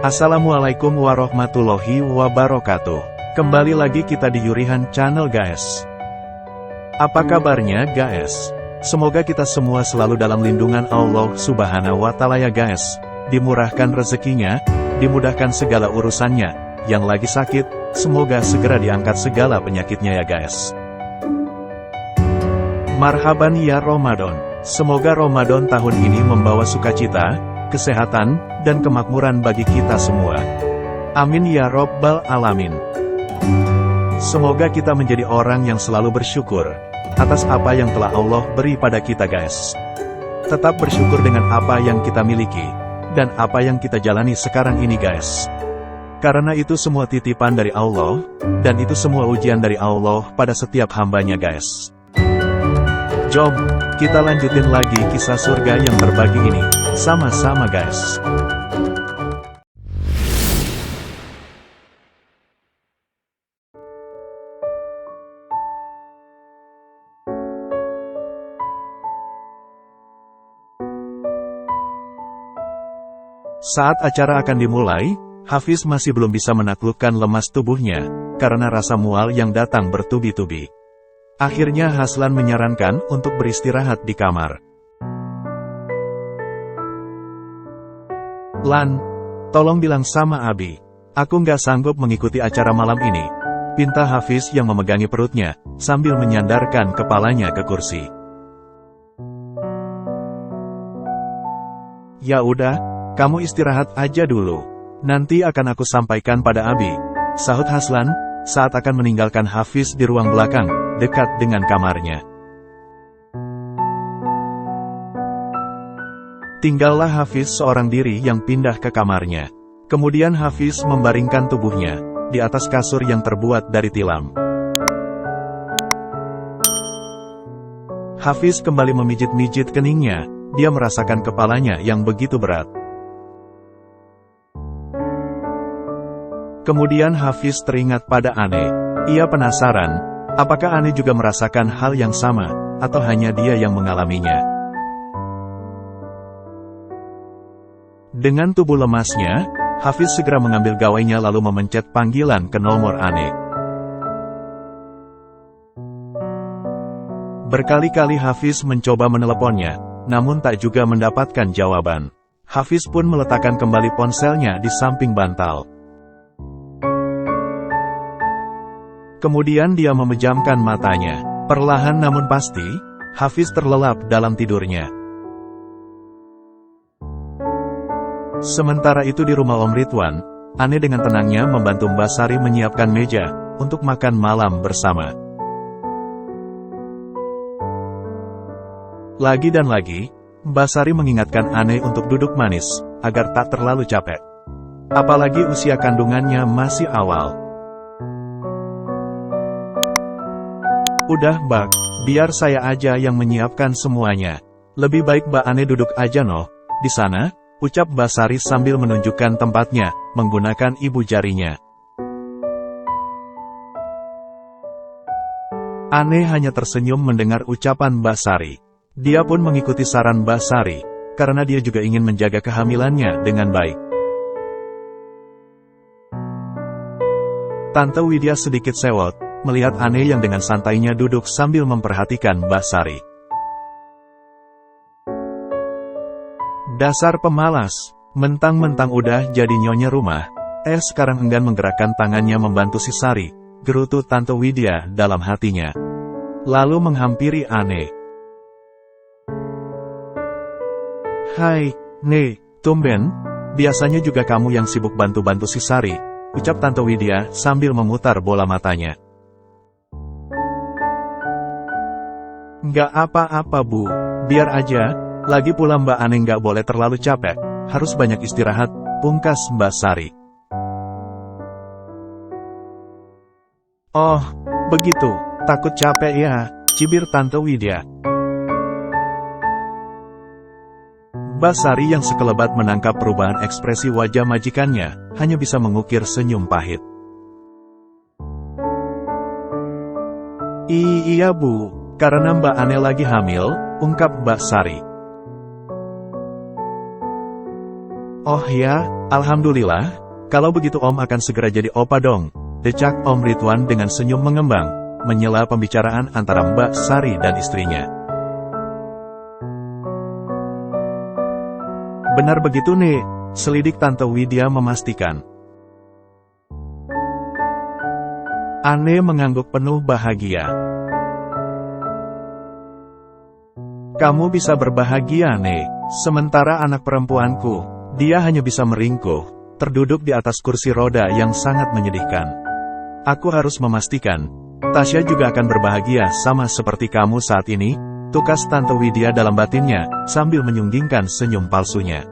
Assalamualaikum warahmatullahi wabarakatuh. Kembali lagi kita di Yurihan Channel guys. Apa kabarnya guys? Semoga kita semua selalu dalam lindungan Allah Subhanahu wa Ta'ala ya guys. Dimurahkan rezekinya, dimudahkan segala urusannya. Yang lagi sakit, semoga segera diangkat segala penyakitnya ya guys. Marhaban ya Ramadan. Semoga Ramadan tahun ini membawa sukacita, kesehatan, dan kemakmuran bagi kita semua. Amin ya Rabbal Alamin. Semoga kita menjadi orang yang selalu bersyukur atas apa yang telah Allah beri pada kita guys. Tetap bersyukur dengan apa yang kita miliki, dan apa yang kita jalani sekarang ini guys. Karena itu semua titipan dari Allah, dan itu semua ujian dari Allah pada setiap hambanya guys. Jom, kita lanjutin lagi kisah surga yang berbagi ini, sama-sama guys. Saat acara akan dimulai, Hafiz masih belum bisa menaklukkan lemas tubuhnya, karena rasa mual yang datang bertubi-tubi. Akhirnya Haslan menyarankan untuk beristirahat di kamar. Lan, tolong bilang sama Abi, aku nggak sanggup mengikuti acara malam ini, pinta Hafiz yang memegangi perutnya, sambil menyandarkan kepalanya ke kursi. Ya udah, kamu istirahat aja dulu. Nanti akan aku sampaikan pada Abi, sahut Haslan, saat akan meninggalkan Hafiz di ruang belakang, dekat dengan kamarnya. Tinggallah Hafiz seorang diri yang pindah ke kamarnya. Kemudian Hafiz membaringkan tubuhnya di atas kasur yang terbuat dari tilam. Hafiz kembali memijit-mijit keningnya, dia merasakan kepalanya yang begitu berat. Kemudian Hafiz teringat pada Ane. Ia penasaran, apakah Ane juga merasakan hal yang sama, atau hanya dia yang mengalaminya. Dengan tubuh lemasnya, Hafiz segera mengambil gawainya lalu memencet panggilan ke nomor Ane. Berkali-kali Hafiz mencoba meneleponnya, namun tak juga mendapatkan jawaban. Hafiz pun meletakkan kembali ponselnya di samping bantal. Kemudian dia memejamkan matanya. Perlahan namun pasti, Hafiz terlelap dalam tidurnya. Sementara itu di rumah Om Ridwan, Ane dengan tenangnya membantu Mbak Sari menyiapkan meja untuk makan malam bersama. Lagi dan lagi, Mbak Sari mengingatkan Ane untuk duduk manis, agar tak terlalu capek. Apalagi usia kandungannya masih awal. Udah Mbak, biar saya aja yang menyiapkan semuanya. Lebih baik Mbak Ane duduk aja noh, di sana, ucap Mbak Sari sambil menunjukkan tempatnya, menggunakan ibu jarinya. Ane hanya tersenyum mendengar ucapan Mbak Sari. Dia pun mengikuti saran Mbak Sari, karena dia juga ingin menjaga kehamilannya dengan baik. Tante Widya sedikit sewot melihat Ane yang dengan santainya duduk sambil memperhatikan Mbak Sari. Dasar pemalas, mentang-mentang udah jadi nyonya rumah, sekarang enggan menggerakkan tangannya membantu si Sari, gerutu Tante Widya dalam hatinya. Lalu menghampiri Ane. Hai, Ne, tumben, biasanya juga kamu yang sibuk bantu-bantu si Sari, ucap Tante Widya sambil memutar bola matanya. Nggak apa-apa Bu, biar aja, lagi pula Mbak Ane nggak boleh terlalu capek, harus banyak istirahat, pungkas Mbak Sari. Oh, begitu, takut capek ya, cibir Tante Widya. Mbak Sari yang sekelebat menangkap perubahan ekspresi wajah majikannya, hanya bisa mengukir senyum pahit. Iya Bu, karena Mbak Ane lagi hamil, ungkap Mbak Sari. Oh ya, alhamdulillah. Kalau begitu Om akan segera jadi opa dong, decak Om Ridwan dengan senyum mengembang, menyela pembicaraan antara Mbak Sari dan istrinya. Benar begitu nih, selidik Tante Widya memastikan. Ane mengangguk penuh bahagia. Kamu bisa berbahagia, Nek. Sementara anak perempuanku, dia hanya bisa meringkuk, terduduk di atas kursi roda yang sangat menyedihkan. Aku harus memastikan, Tasya juga akan berbahagia sama seperti kamu saat ini, tukas Tante Widya dalam batinnya, sambil menyunggingkan senyum palsunya.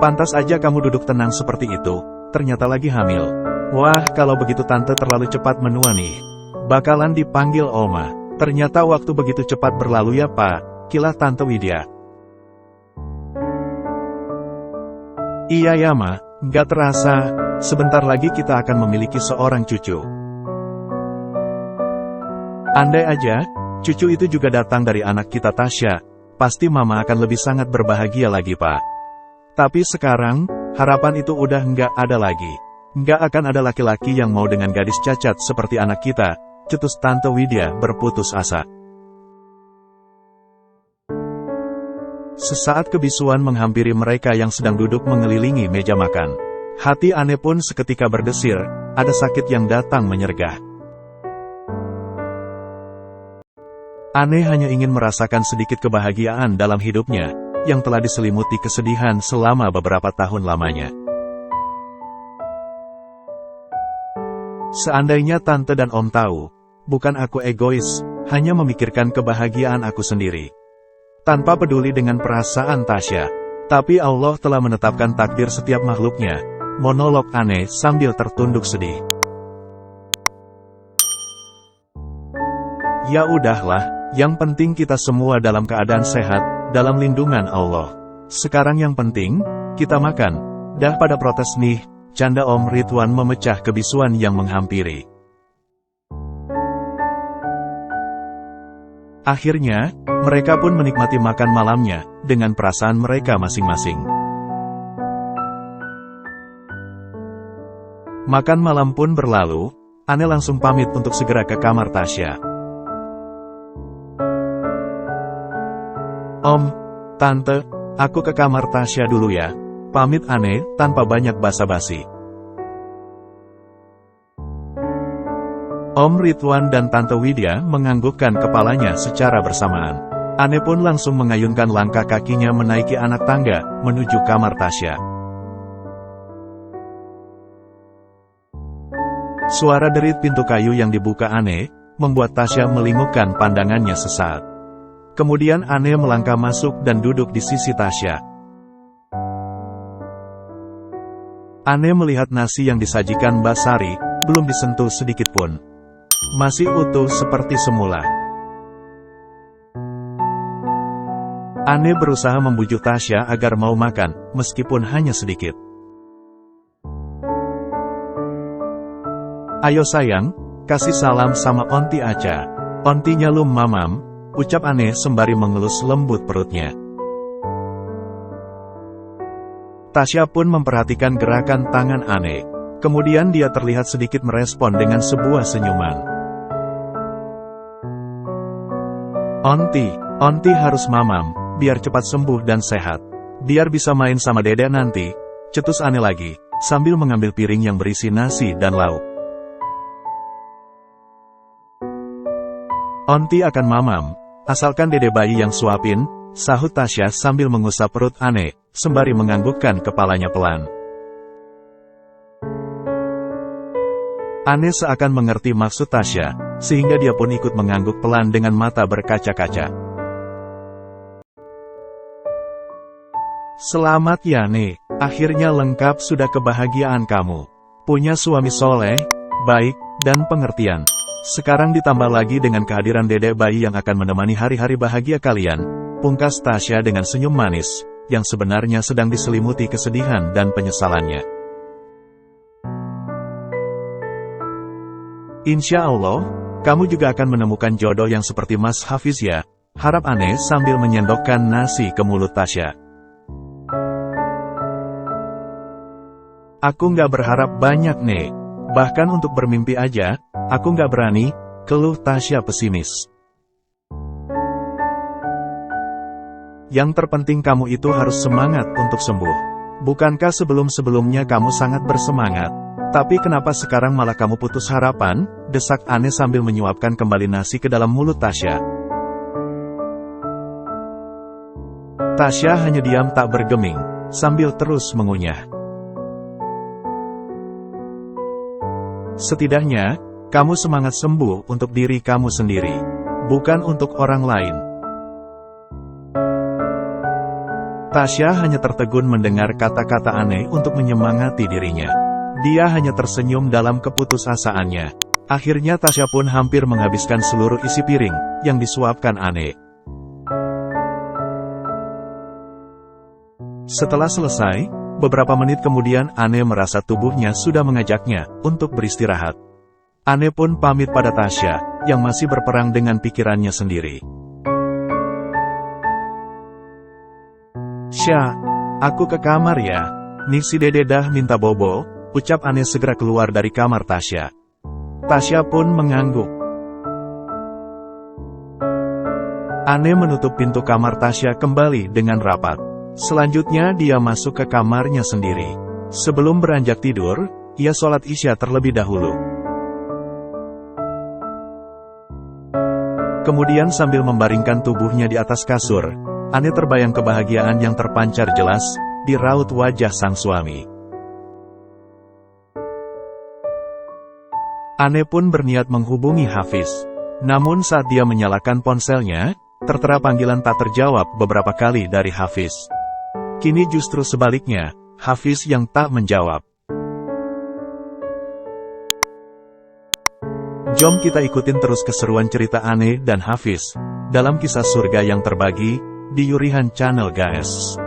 Pantas aja kamu duduk tenang seperti itu, ternyata lagi hamil. Wah, kalau begitu Tante terlalu cepat menua nih. Bakalan dipanggil Oma. Ternyata waktu begitu cepat berlalu ya Pak, kilah Tante Widya. Iya ya Ma, nggak terasa, sebentar lagi kita akan memiliki seorang cucu. Andai aja, cucu itu juga datang dari anak kita Tasya, pasti Mama akan lebih sangat berbahagia lagi Pak. Tapi sekarang, harapan itu udah nggak ada lagi. Nggak akan ada laki-laki yang mau dengan gadis cacat seperti anak kita, cetus Tante Widya berputus asa. Sesaat kebisuan menghampiri mereka yang sedang duduk mengelilingi meja makan. Hati Ane pun seketika berdesir, ada sakit yang datang menyergah. Ane hanya ingin merasakan sedikit kebahagiaan dalam hidupnya, yang telah diselimuti kesedihan selama beberapa tahun lamanya. Seandainya Tante dan Om tahu, bukan aku egois, hanya memikirkan kebahagiaan aku sendiri. Tanpa peduli dengan perasaan Tasya. Tapi Allah telah menetapkan takdir setiap makhluknya. Monolog Ane sambil tertunduk sedih. Ya udahlah, yang penting kita semua dalam keadaan sehat, dalam lindungan Allah. Sekarang yang penting, kita makan. Dah pada protes nih, canda Om Ridwan memecah kebisuan yang menghampiri. Akhirnya, mereka pun menikmati makan malamnya, dengan perasaan mereka masing-masing. Makan malam pun berlalu, Ane langsung pamit untuk segera ke kamar Tasya. Om, Tante, aku ke kamar Tasya dulu ya. Pamit Ane, tanpa banyak basa-basi. Om Ridwan dan Tante Widya menganggukkan kepalanya secara bersamaan. Ane pun langsung mengayunkan langkah kakinya menaiki anak tangga, menuju kamar Tasya. Suara derit pintu kayu yang dibuka Ane, membuat Tasya melingupkan pandangannya sesaat. Kemudian Ane melangkah masuk dan duduk di sisi Tasya. Ane melihat nasi yang disajikan Mbak Sari, belum disentuh sedikit pun. Masih utuh seperti semula. Ane berusaha membujuk Tasya agar mau makan, meskipun hanya sedikit. Ayo sayang, kasih salam sama Onti Aca. Ontinya lum mamam, ucap Ane sembari mengelus lembut perutnya. Tasya pun memperhatikan gerakan tangan Ane. Kemudian dia terlihat sedikit merespon dengan sebuah senyuman. Onti harus mamam, biar cepat sembuh dan sehat. Biar bisa main sama Dedek nanti, cetus Ane lagi, sambil mengambil piring yang berisi nasi dan lauk. Onti akan mamam, asalkan Dede bayi yang suapin, sahut Tasya sambil mengusap perut Ane, sembari menganggukkan kepalanya pelan. Ane seakan mengerti maksud Tasya, sehingga dia pun ikut mengangguk pelan dengan mata berkaca-kaca. Selamat ya Nek, akhirnya lengkap sudah kebahagiaan kamu. Punya suami soleh, baik, dan pengertian. Sekarang ditambah lagi dengan kehadiran Dedek bayi yang akan menemani hari-hari bahagia kalian, pungkas Tasya dengan senyum manis, yang sebenarnya sedang diselimuti kesedihan dan penyesalannya. Insya Allah, kamu juga akan menemukan jodoh yang seperti Mas Hafiz ya. harap Ane sambil menyendokkan nasi ke mulut Tasya. Aku nggak berharap banyak, Nek. Bahkan untuk bermimpi aja, aku nggak berani, keluh Tasya pesimis. Yang terpenting kamu itu harus semangat untuk sembuh. Bukankah sebelum-sebelumnya kamu sangat bersemangat? Tapi kenapa sekarang malah kamu putus harapan? Desak Ane sambil menyuapkan kembali nasi ke dalam mulut Tasya. Tasya hanya diam tak bergeming, sambil terus mengunyah. Setidaknya, kamu semangat sembuh untuk diri kamu sendiri, bukan untuk orang lain. Tasya hanya tertegun mendengar kata-kata Ane untuk menyemangati dirinya. Dia hanya tersenyum dalam keputusasaannya. Akhirnya Tasya pun hampir menghabiskan seluruh isi piring yang disuapkan Ane. Setelah selesai, beberapa menit kemudian Ane merasa tubuhnya sudah mengajaknya untuk beristirahat. Ane pun pamit pada Tasya, yang masih berperang dengan pikirannya sendiri. "Sya, aku ke kamar ya. Nih si Dede dah minta bobo," ucap Ane segera keluar dari kamar Tasya. Tasya pun mengangguk. Ane menutup pintu kamar Tasya kembali dengan rapat. Selanjutnya dia masuk ke kamarnya sendiri. Sebelum beranjak tidur, ia sholat Isya terlebih dahulu. Kemudian sambil membaringkan tubuhnya di atas kasur, Ane terbayang kebahagiaan yang terpancar jelas di raut wajah sang suami. Ane pun berniat menghubungi Hafiz. Namun saat dia menyalakan ponselnya, tertera panggilan tak terjawab beberapa kali dari Hafiz. Kini justru sebaliknya, Hafiz yang tak menjawab. Jom kita ikutin terus keseruan cerita Ane dan Hafiz dalam kisah surga yang terbagi di Yurihan Channel guys.